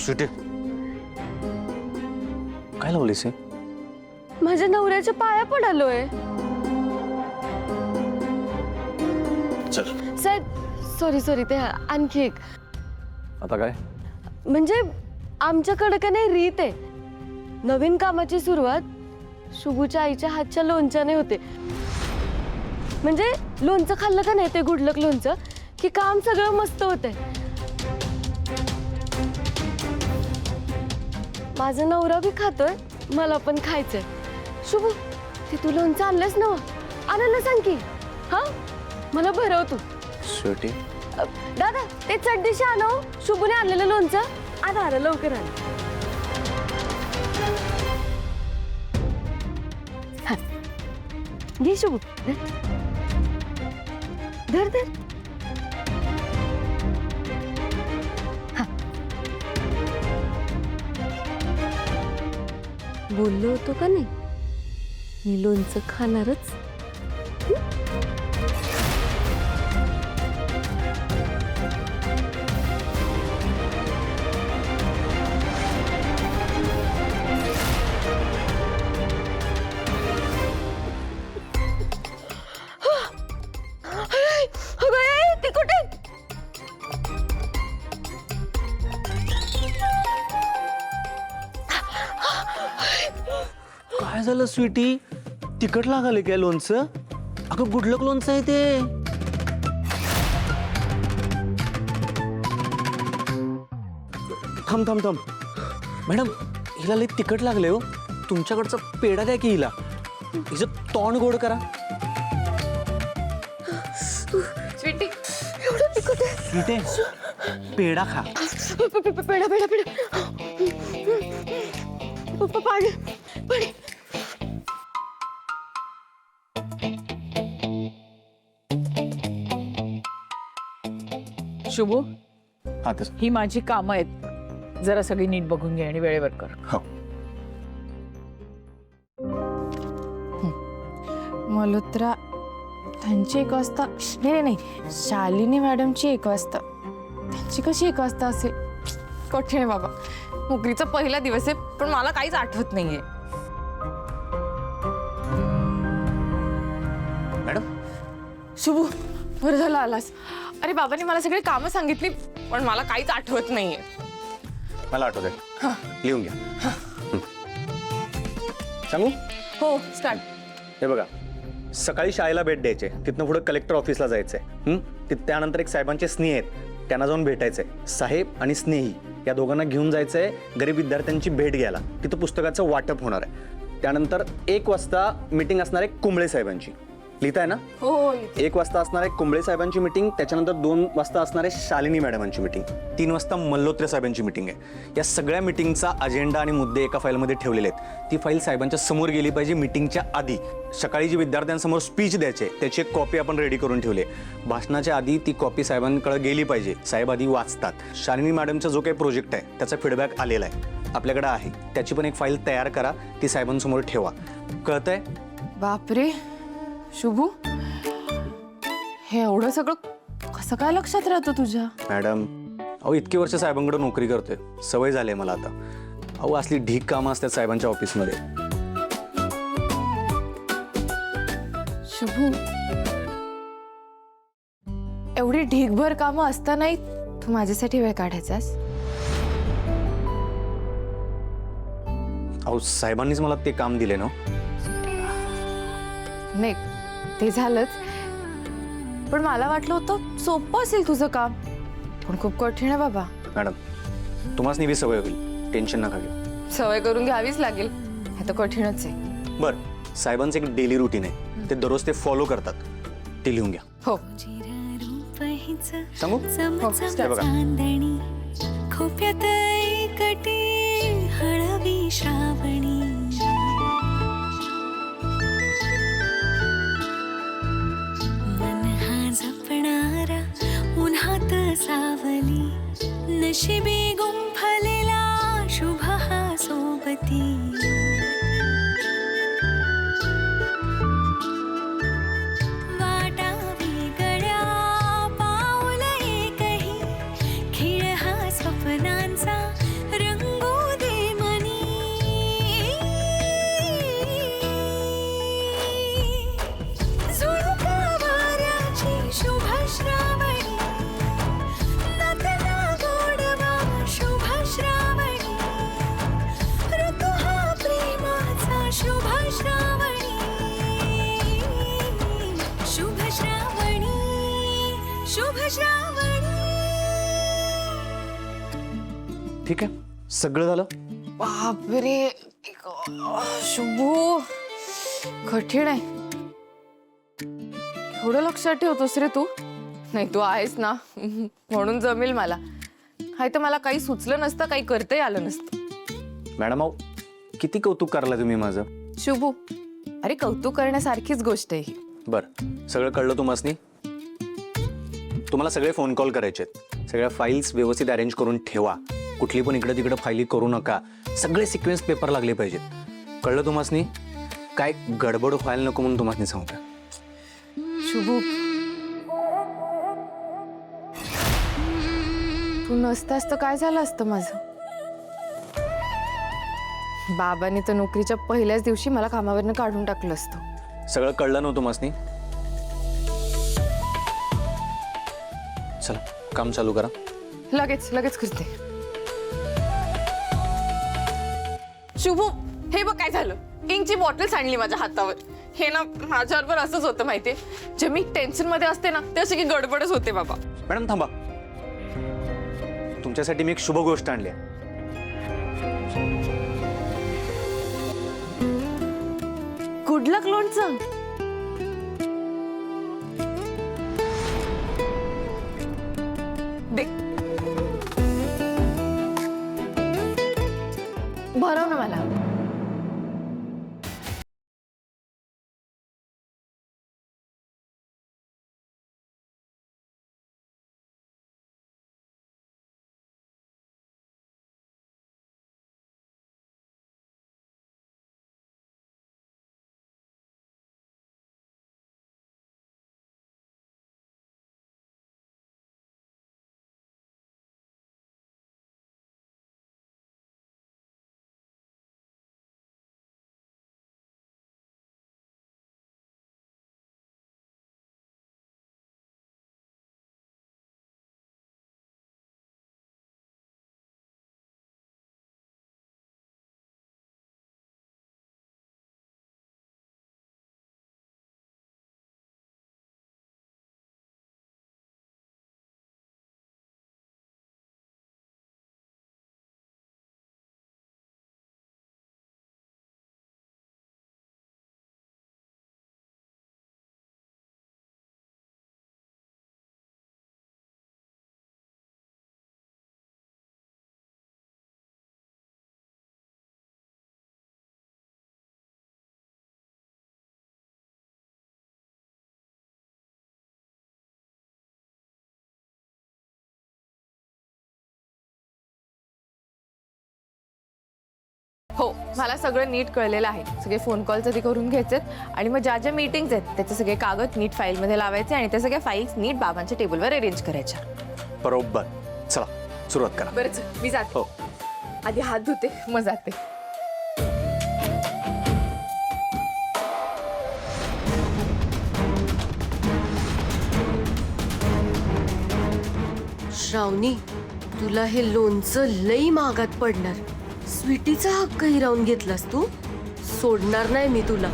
सुटे काय लावलीस हे? माझ्या नवऱ्याच्या पाया पडालोय. चल साहेब सॉरी ते आणखी एक. आता काय? म्हणजे आमच्याकडे का नाही रीत आहे. नवीन कामाची सुरुवात शुभूच्या आईच्या हातच्या लोणच्याने होते. म्हणजे लोणचं खाल्लं का नाही ते गुडलक लोणचं की काम सगळं मस्त होतंय. माझा नवरा बी खातोय, मला पण खायचंय. शुभू ते तू लोणचं आणलंस ना, आणायला सांग की. हा मला भरव तू. सुटे दादा ते चटदिशी आणव. शुभूने आणलेलं लोणचं. आला लवकर आण. घे शुभू, धर धर. बोललो होतो का नाही मी लोणचं खाणारच. ते कुठे? काय झालं स्वीटी? तिखट लागले काय लोणचं? अगं गुडलक लोणचं आहे ते. थांब थांब थांब मॅडम, हिला लई तिखट लागले हो. तुमच्याकडचा पेढा द्या की हिला. हिचं तोंड गोड करा. स्वीटी एवढं तिखट आहे. स्वीटे पेढा खा. पेढा पेढा पेढा. पाणी पाणी. शुभू, हा तस ही माझी कामं आहेत. जरा सगळी नीट बघून घे आणि वेळेवर कर. हो. मल्होत्रा त्यांची 1 वाजता. नाही, शालिनी मॅडमची 1 वाजता. त्यांची कशी 1 वाजता असेल? कठीण आहे बाबा. नोकरीचा पहिला दिवस आहे, पण मला काहीच आठवत नाहीये. मॅडम शुभू बरं झालं आलास. अरे बाबांनी मला सगळी कामं सांगितली, पण मला काहीच आठवत नाहीये. मला आठवत लिहून घ्या. सांगू? हो स्टार्ट. हे बघा, सकाळी शाळेला भेट द्यायचे, तिथनं पुढे कलेक्टर ऑफिसला जायचंय. त्यानंतर एक साहेबांचे स्नेही आहेत, त्यांना जाऊन भेटायचंय. साहेब आणि स्नेही या दोघांना घेऊन जायचंय गरीब विद्यार्थ्यांची भेट घ्यायला. तिथं पुस्तकाचं वाटप होणार आहे. त्यानंतर 1 वाजता मीटिंग असणार आहे कुंबळे साहेबांची. लिहिताय ना? हो 1 वाजता असणार आहे कुंबळे साहेबांची मीटिंग. त्याच्यानंतर 2 वाजता असणार आहे शालिनी मॅडमांची मीटिंग. 3 वाजता मल्होत्रे साहेबांची मीटिंग आहे. या सगळ्या मीटिंगचा अजेंडा आणि मुद्दे एका फाईलमध्ये ठेवलेले आहेत. ती फाईल साहेबांच्या समोर गेली पाहिजे मीटिंगच्या आधी. सकाळी जी विद्यार्थ्यांसमोर स्पीच द्यायचे त्याची एक कॉपी आपण रेडी करून ठेवली. भाषणाच्या आधी ती कॉपी साहेबांकडे गेली पाहिजे. साहेब आधी वाचतात. शालिनी मॅडमचा जो काही प्रोजेक्ट आहे त्याचा फीडबॅक आलेला आहे, आपल्याकडे आहे. त्याची पण एक फाईल तयार करा, ती साहेबांसमोर ठेवा. कळतंय? बापरे शुभू, हे एवढं सगळं कसं काय लक्षात राहतं तुझ्या? मॅडम अहो, इतकी वर्ष साहेबांकडे नोकरी करतोय, सवय झाली मला आता. अहो असली ढीक कामं असतात साहेबांच्या ऑफिसमध्ये. शुभू, एवढी ढीकभर कामं असतानाही तू माझ्यासाठी वेळ काढायचास? अहो साहेबांनीच मला ते काम दिले ना. नाही ते झालंच, पण मला वाटलं होतं सोपं असेल तुझं काम, पण खूप कठीण आहे बाबा. मॅडम तुम्हाच नेहमी सवय होईल, टेन्शन नका घेऊ. सवय करून घ्यावीच लागेल. हे तर कठीणच आहे. बरं, साहेबांचं एक डेली रुटीन आहे, ते दररोज ते फॉलो करतात. ते लिहून घ्या. हो सांगू? हे बघा, खोप्यात एकटी हळवी श्रावणी, मन हा जपणारा उन्हात सावली, नशिबी गुंफलेला शुभ हा सोबती. वाटावी गड्या पाऊल एकही, खेळ हा स्वप्नांचा ठीक आहे, सगळं झालं. बापरे शुभू, कठीण आहे. एवढं लक्षात ठेवतोस रे तू. नाही तू आहेस ना म्हणून जमेल मला. हाय तर मला काही सुचलं नसतं, काही करताही आलं नसतं. मॅडम अहो, किती कौतुक करायला तुम्ही माझं. शुभू, अरे कौतुक करण्यासारखीच गोष्ट आहे ही. बरं, सगळं कळलं तुम्हासनी. तुम्हाला सगळे फोन कॉल करायचे आहेत. सगळ्या फाईल्स व्यवस्थित अरेंज करून ठेवा. कुठली पण इकडे तिकडे फायली करू नका. सगळे सिक्वेन्स पेपर लागले पाहिजेत. कळलं तुम्हासनी. काय गडबड व्हायला नको म्हणून तुम्हासनी सांगता. शुभू, तू नसतास तर काय झालं असतं माझं. बाबांनी तर नोकरीच्या पहिल्याच दिवशी मला कामावरनं काढून टाकलं असतं. सगळं कळलं नव्हतं तुम्हासनी. चला काम चालू करा. लगेच लगेच करते. शुभू, हे बघ काय झालं. इंकची बॉटल सांडली माझ्या हातावर. हे ना माझ्याबरोबर असंच होतं माहितीये. जे मी टेन्शन मध्ये असते ना ते अशी की गडबडच होते बाबा. मॅडम थांबा, तुमच्यासाठी मी एक शुभ गोष्ट आणली आहे. गुड लक लोणचं. दे, भरव ना मला. हो, मला सगळं नीट कळलेलं आहे. सगळे फोन कॉल्स आधी करून घ्यायचे आणि मग ज्या ज्या मीटिंग्स आहेत त्याचे सगळे कागद नीट फाईलमध्ये लावायचे आणि त्या सगळ्या फाईल्स नीट बाबांच्या टेबलवर अरेंज करायच्या. बरोबर. चला सुरुवात करा. बरं चल, मी जाते. हो. आधी हात धुते मग जाते. श्रावणी, तुला हे लोणचं लई महागात पडणार. स्वीटीचा हक्क हिरावून घेतलास तू. सोडणार नाही मी तुला.